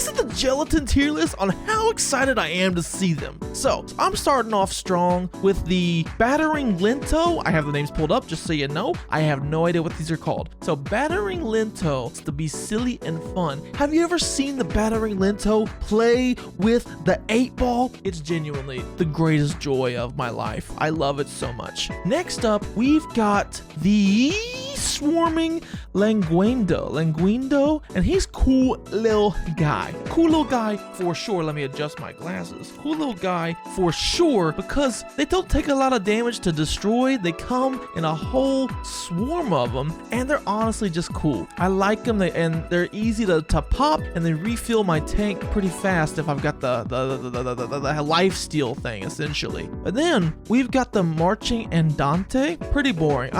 This is the Jelleton tier list on how excited I am to see them. So I'm starting off strong with the Battering Linto. I have the names pulled up just so you know. I have no idea what these are called. So Battering Linto is to be silly and fun. Have you ever seen the Battering Linto play with the 8-ball? It's genuinely the greatest joy of my life. I love it so much. Next up, we've got the Swarming Languindo, and he's cool little guy. Cool little guy for sure. Let me adjust my glasses. Cool little guy for sure, because they don't take a lot of damage to destroy. They come in a whole swarm of them, and they're honestly just cool. I like them, and they're easy to pop, and they refill my tank pretty fast if I've got the life steal thing, essentially. But then we've got the Marching Andante. Pretty boring.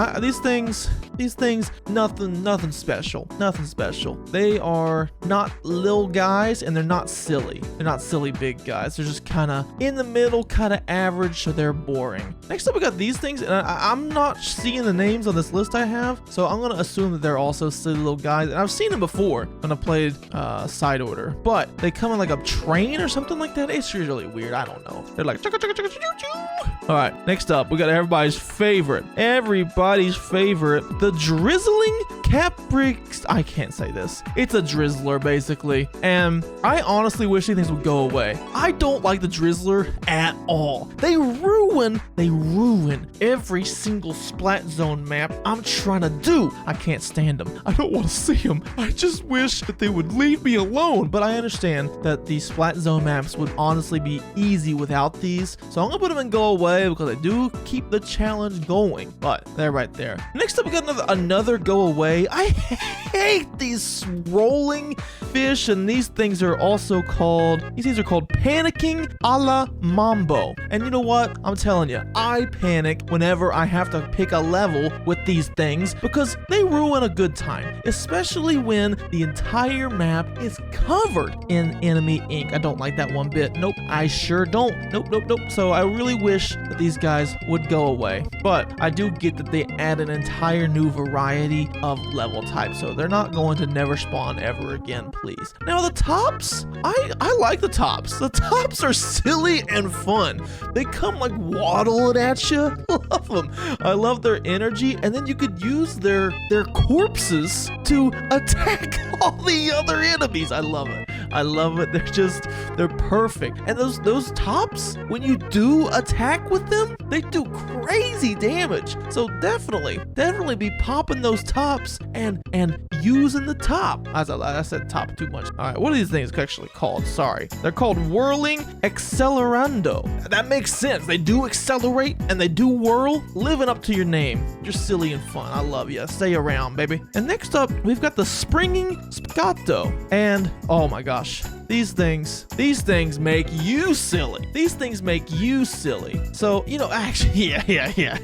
These things, nothing special. Nothing special. They are not little guys, and they're not silly. They're not silly big guys. They're just kind of in the middle, kind of average, so they're boring. Next up, we got these things, and I'm not seeing the names on this list I have, so I'm going to assume that they're also silly little guys, and I've seen them before when I played side order, but they come in like a train or something like that. It's really weird. I don't know. They're like, all right, next up, we got everybody's favorite, the Drizzling Caprix. I can't say this. It's a Drizzler, basically, and I honestly wish these things would go away. I don't like the Drizzler at all. They ruin every single Splat Zone map I'm trying to do. I can't stand them. I don't want to see them. I just wish that they would leave me alone, but I understand that the Splat Zone maps would honestly be easy without these, so I'm gonna put them in go away because I do keep the challenge going, but they're right there. Next up, we got another go away. I hate these rolling fish, and these things are also called, Panicking a la Mambo. And you know what? I'm telling you, I panic whenever I have to pick a level with these things because they ruin a good time, especially when the entire map is covered in enemy ink. I don't like that one bit. Nope, I sure don't. Nope. So I really wish that these guys would go away, but I do get that they add an entire new variety of level types, so they're not going to never spawn ever again, please. Now the tops, I like the tops. The tops are silly and fun. They come like waddling at you. Love them. I love their energy, and then you could use their corpses to attack all the other enemies. I love it. They're perfect. And those tops, when you do attack with them, they do crazy damage. So definitely be popping those tops and using the top. I said top too much. All right, what are these things actually called? Sorry. They're called Whirling Accelerando. That makes sense. They do accelerate and they do whirl. Living up to your name. You're silly and fun. I love you. Stay around, baby. And next up, we've got the Springing Scato. And oh my gosh, these things make you silly. So, actually, yeah.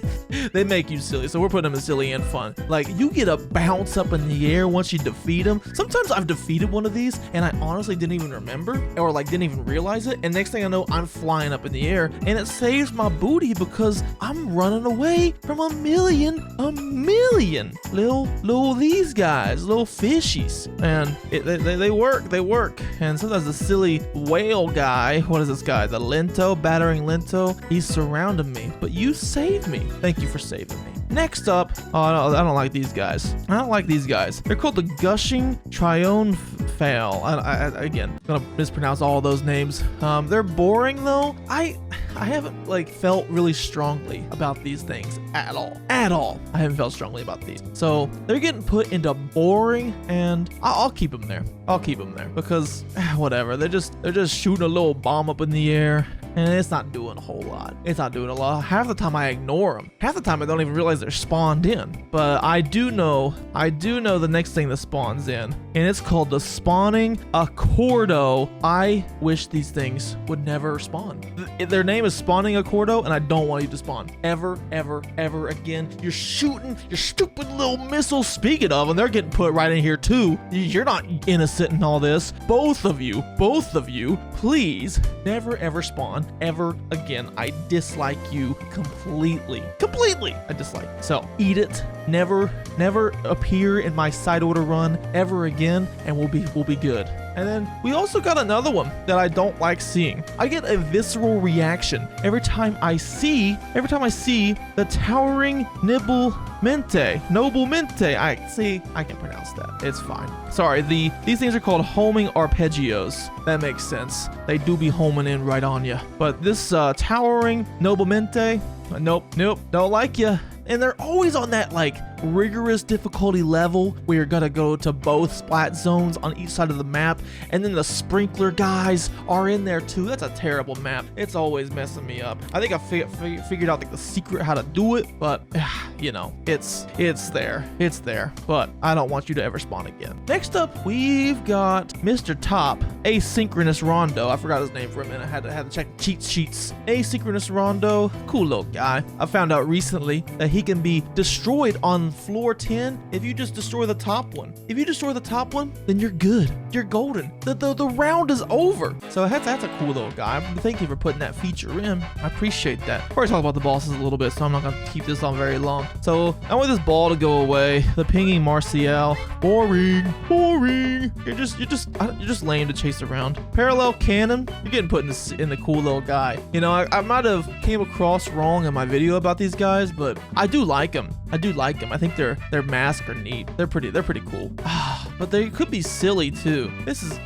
They make you silly. So we're putting them in silly and fun. Like, you get a bounce up in the air once you defeat them. Sometimes I've defeated one of these and I honestly didn't even remember or didn't even realize it. And next thing I know, I'm flying up in the air and it saves my booty because I'm running away from a million little these guys, little fishies. And they work. And sometimes the silly whale guy, what is this guy? The Battering Linto, he's surrounding me, but you saved me. Thank you for saving me. Next up, I don't like these guys. They're called the Gushing Triomphale. Again, I'm gonna mispronounce all those names. They're boring though. I haven't felt really strongly about these things at all. I haven't felt strongly about these. So they're getting put into boring, and I'll keep them there. Because whatever. They're just shooting a little bomb up in the air, and it's not doing a whole lot. Half the time I ignore them. Half the time I don't even realize they're spawned in. But I do know the next thing that spawns in, and it's called the Spawning Accordo. I wish these things would never spawn. Their name is Spawning Accordo, and I don't want you to spawn ever again. You're shooting your stupid little missiles. Speaking of, and they're getting put right in here too. You're not innocent in all this. Both of you, please never ever spawn ever again. I dislike you completely. I dislike. So eat it. never appear in my side order run ever again, and we'll be good. And then we also got another one that I don't like seeing. I get a visceral reaction every time I see the towering noble mente. I can't pronounce that. It's fine. Sorry, these things are called homing arpeggios. That makes sense. They do be homing in right on you. But this towering noblemente, nope, don't like you. And they're always on that like rigorous difficulty level where you're gonna go to both splat zones on each side of the map, and then the sprinkler guys are in there too. That's a terrible map. It's always messing me up. I think I figured out like the secret how to do it, but you know, it's there, but I don't want you to ever spawn again. Next up, we've got Mr. Top Asynchronous Rondo. I forgot his name for a minute. I had to check cheat sheets. Asynchronous Rondo, cool little guy. I found out recently that he can be destroyed on floor 10 if you just destroy the top one. If you destroy the top one, then you're good. You're golden. The round is over. So that's a cool little guy. Thank you for putting that feature in. I appreciate that. We're gonna talk about the bosses a little bit, so I'm not gonna keep this on very long. So I want this ball to go away. The pinging Martial. Boring. You're just lame to chase around. Parallel cannon. You're getting put in the cool little guy. You know, I might have came across wrong in my video about these guys, but I do like them. I think their masks are neat. They're pretty cool. But they could be silly too. This is,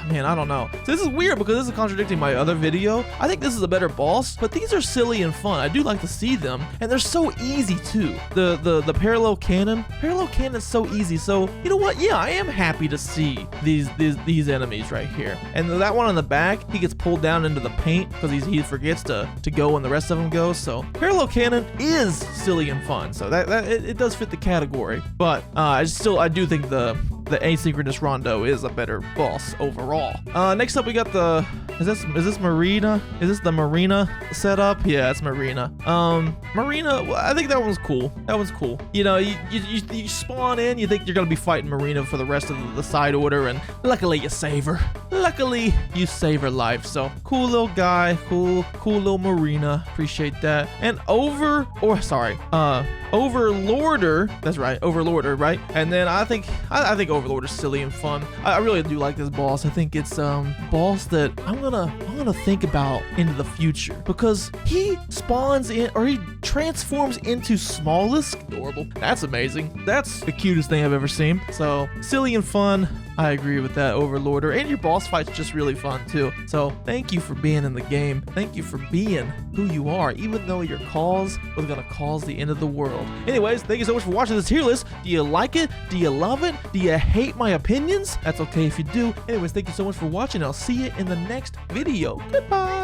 man, I don't know. So this is weird because this is contradicting my other video. I think this is a better boss, but these are silly and fun. I do like to see them, and they're so easy too. The parallel cannon is so easy. So you know what? Yeah, I am happy to see these enemies right here. And that one on the back, he gets pulled down into the paint because he forgets to go when the rest of them go. So parallel cannon is silly and fun. So it does fit the category. But I do think the asynchronous Rondo is a better boss overall. Next up we got is this Marina? Is this the Marina setup? Yeah, it's Marina. Marina, well, I think that one's cool. You know, you spawn in, you think you're gonna be fighting Marina for the rest of the side order, and luckily you save her. Her life. So cool little guy, cool little Marina. Appreciate that. And Overlorder. That's right, Overlorder, right? And then I think Overlorder's silly and fun. I really do like this boss. I think it's boss that I'm gonna think about into the future, because he spawns in, or he transforms into Smallest. Adorable. That's amazing. That's the cutest thing I've ever seen. So silly and fun. I agree with that, Overlorder. And your boss fight's just really fun too. So thank you for being in the game. Thank you for being who you are, even though your cause was gonna cause the end of the world. Anyways, thank you so much for watching this tier list. Do you like it? Do you love it? Do you hate my opinions? That's okay if you do. Anyways, thank you so much for watching. I'll see you in the next video. Goodbye.